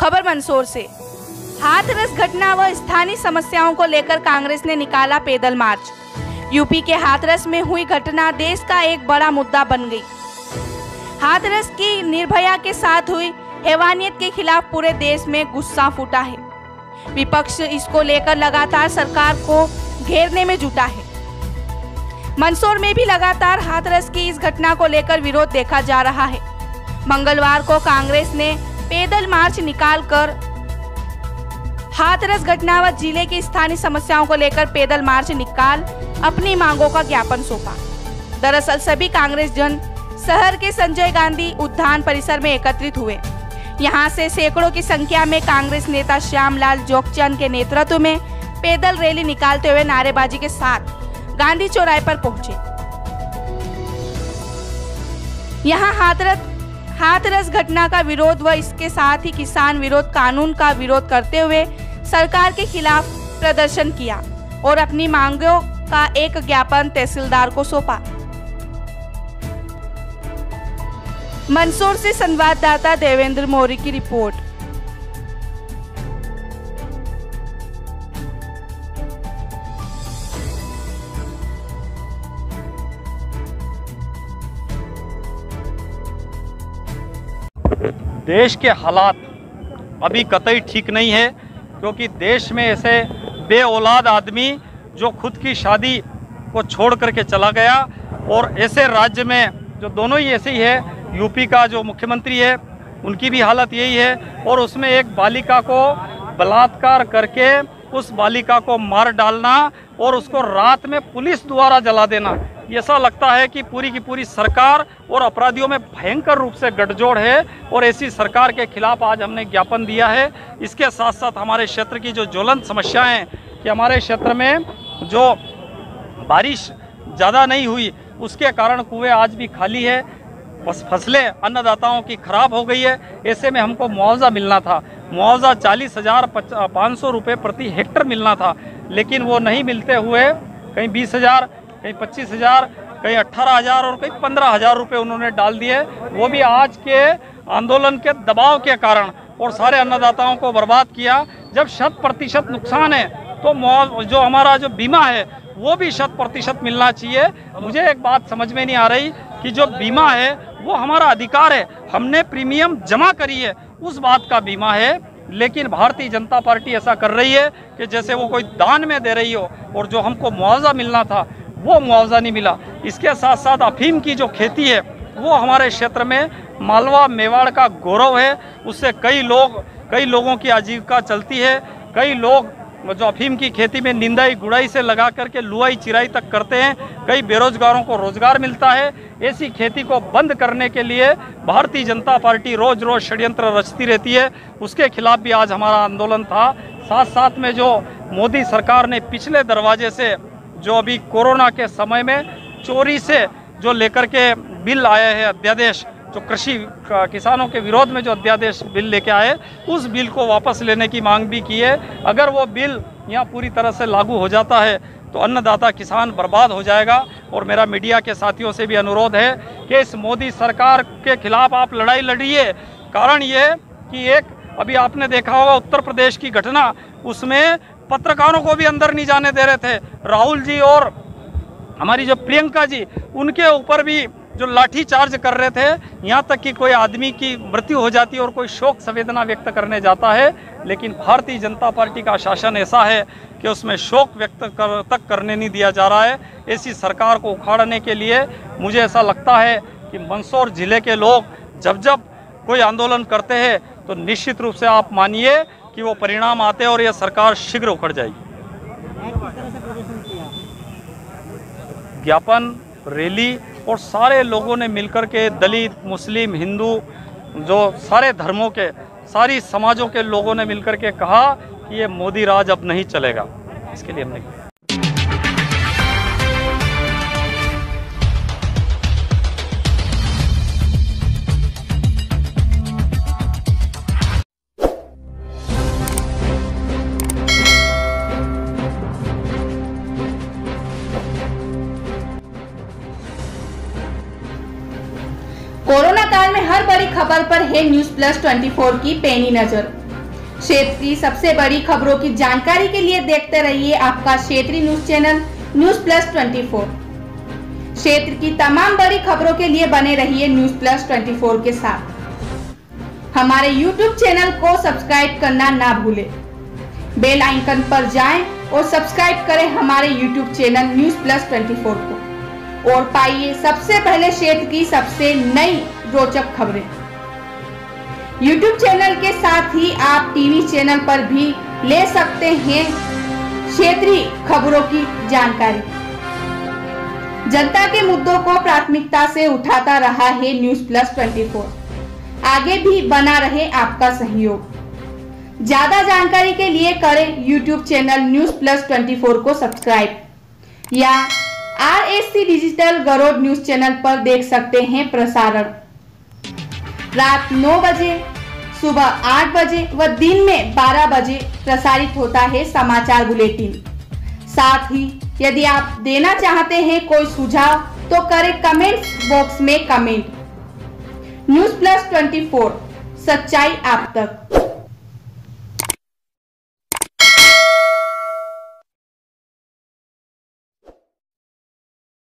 खबर मंदसौर से। हाथरस घटना व स्थानीय समस्याओं को लेकर कांग्रेस ने निकाला पैदल मार्च। यूपी के हाथरस में हुई घटना देश का एक बड़ा मुद्दा बन गई। हाथरस की निर्भया के साथ हुई हैवानियत के खिलाफ पूरे देश में गुस्सा फूटा है। विपक्ष इसको लेकर लगातार सरकार को घेरने में जुटा है। मंदसौर में भी लगातार हाथरस की इस घटना को लेकर विरोध देखा जा रहा है। मंगलवार को कांग्रेस ने पैदल मार्च निकालकर हाथरस घटना व जिले की स्थानीय समस्याओं को लेकर पैदल मार्च निकाल अपनी मांगों का ज्ञापन सौंपा। दरअसल सभी कांग्रेस जन शहर के संजय गांधी उद्यान परिसर में एकत्रित हुए। यहां से सैकड़ों की संख्या में कांग्रेस नेता श्यामलाल जोगचंद के नेतृत्व में पैदल रैली निकालते हुए नारेबाजी के साथ गांधी चौराहे पर पहुंचे। यहां हाथरस घटना का विरोध व इसके साथ ही किसान विरोध कानून का विरोध करते हुए सरकार के खिलाफ प्रदर्शन किया और अपनी मांगों का एक ज्ञापन तहसीलदार को सौंपा। मंदसौर से संवाददाता देवेंद्र मौर्य की रिपोर्ट। देश के हालात अभी कतई ठीक नहीं है, क्योंकि देश में ऐसे बे औलाद आदमी जो खुद की शादी को छोड़ करके चला गया, और ऐसे राज्य में जो दोनों ही ऐसे ही है, यूपी का जो मुख्यमंत्री है उनकी भी हालत यही है, और उसमें एक बालिका को बलात्कार करके उस बालिका को मार डालना और उसको रात में पुलिस द्वारा जला देना। ऐसा लगता है कि पूरी की पूरी सरकार और अपराधियों में भयंकर रूप से गठजोड़ है, और ऐसी सरकार के खिलाफ आज हमने ज्ञापन दिया है। इसके साथ साथ हमारे क्षेत्र की जो ज्वलंत समस्याएं हैं कि हमारे क्षेत्र में जो बारिश ज़्यादा नहीं हुई उसके कारण कुएं आज भी खाली है, फसलें अन्नदाताओं की खराब हो गई है। ऐसे में हमको मुआवजा मिलना था, मुआवजा 40,500 रुपये प्रति हेक्टर मिलना था, लेकिन वो नहीं मिलते हुए कहीं 20,000, कहीं 25,000, कहीं 18,000 और कहीं 15,000 रुपये उन्होंने डाल दिए। वो भी आज के आंदोलन के दबाव के कारण, और सारे अन्नदाताओं को बर्बाद किया। जब 100% नुकसान है तो जो हमारा जो बीमा है वो भी 100% मिलना चाहिए। मुझे एक बात समझ में नहीं आ रही कि जो बीमा है वो हमारा अधिकार है, हमने प्रीमियम जमा करी है, उस बात का बीमा है, लेकिन भारतीय जनता पार्टी ऐसा कर रही है कि जैसे वो कोई दान में दे रही हो, और जो हमको मुआवजा मिलना था वो मुआवजा नहीं मिला। इसके साथ साथ अफीम की जो खेती है वो हमारे क्षेत्र में मालवा मेवाड़ का गौरव है, उससे कई लोगों की आजीविका चलती है। कई लोग जो अफीम की खेती में निंदाई गुड़ाई से लगा करके लुआई चिराई तक करते हैं, कई बेरोजगारों को रोजगार मिलता है। ऐसी खेती को बंद करने के लिए भारतीय जनता पार्टी रोज रोज षड्यंत्र रचती रहती है, उसके खिलाफ भी आज हमारा आंदोलन था। साथ साथ में जो मोदी सरकार ने पिछले दरवाजे से जो अभी कोरोना के समय में चोरी से जो लेकर के बिल आए हैं, अध्यादेश, जो कृषि किसानों के विरोध में जो अध्यादेश बिल लेके आए, उस बिल को वापस लेने की मांग भी की है। अगर वो बिल यहाँ पूरी तरह से लागू हो जाता है तो अन्नदाता किसान बर्बाद हो जाएगा। और मेरा मीडिया के साथियों से भी अनुरोध है कि इस मोदी सरकार के खिलाफ आप लड़ाई लड़िए। कारण ये कि एक अभी आपने देखा होगा उत्तर प्रदेश की घटना, उसमें पत्रकारों को भी अंदर नहीं जाने दे रहे थे। राहुल जी और हमारी जो प्रियंका जी, उनके ऊपर भी जो लाठी चार्ज कर रहे थे, यहाँ तक कि कोई आदमी की मृत्यु हो जाती है और कोई शोक संवेदना व्यक्त करने जाता है, लेकिन भारतीय जनता पार्टी का शासन ऐसा है कि उसमें शोक व्यक्त तक करने नहीं दिया जा रहा है। ऐसी सरकार को उखाड़ने के लिए मुझे ऐसा लगता है कि मंदसौर जिले के लोग जब कोई आंदोलन करते हैं तो निश्चित रूप से आप मानिए कि वो परिणाम आते हैं और यह सरकार शीघ्र उखड़ जाएगी। ज्ञापन, रैली और सारे लोगों ने मिलकर के, दलित, मुस्लिम, हिंदू, जो सारे धर्मों के, सारी समाजों के लोगों ने मिलकर के कहा कि ये मोदी राज अब नहीं चलेगा। इसके लिए हमने कोरोना काल में हर बड़ी खबर पर है न्यूज़ प्लस 24 की पैनी नजर। क्षेत्र की सबसे बड़ी खबरों की जानकारी के लिए देखते रहिए आपका क्षेत्रीय न्यूज चैनल न्यूज प्लस 24। क्षेत्र की तमाम बड़ी खबरों के लिए बने रहिए न्यूज प्लस 24 के साथ। हमारे YouTube चैनल को सब्सक्राइब करना ना भूलें। बेल आइकन पर जाएं और सब्सक्राइब करें हमारे YouTube चैनल न्यूज प्लस 24 को और पाइए सबसे पहले क्षेत्र की सबसे नई रोचक खबरें। YouTube चैनल के साथ ही आप टीवी चैनल पर भी ले सकते हैं क्षेत्रीय खबरों की जानकारी। जनता के मुद्दों को प्राथमिकता से उठाता रहा है न्यूज प्लस 24। आगे भी बना रहे आपका सहयोग। ज्यादा जानकारी के लिए करें YouTube चैनल न्यूज प्लस 24 को सब्सक्राइब या RSC digital Garod news channel पर देख सकते हैं प्रसारण। रात 9 बजे, सुबह 8 बजे व दिन में 12 बजे प्रसारित होता है समाचार बुलेटिन। साथ ही यदि आप देना चाहते हैं कोई सुझाव तो करें कमेंट्स बॉक्स में कमेंट। न्यूज प्लस 24, सच्चाई आप तक।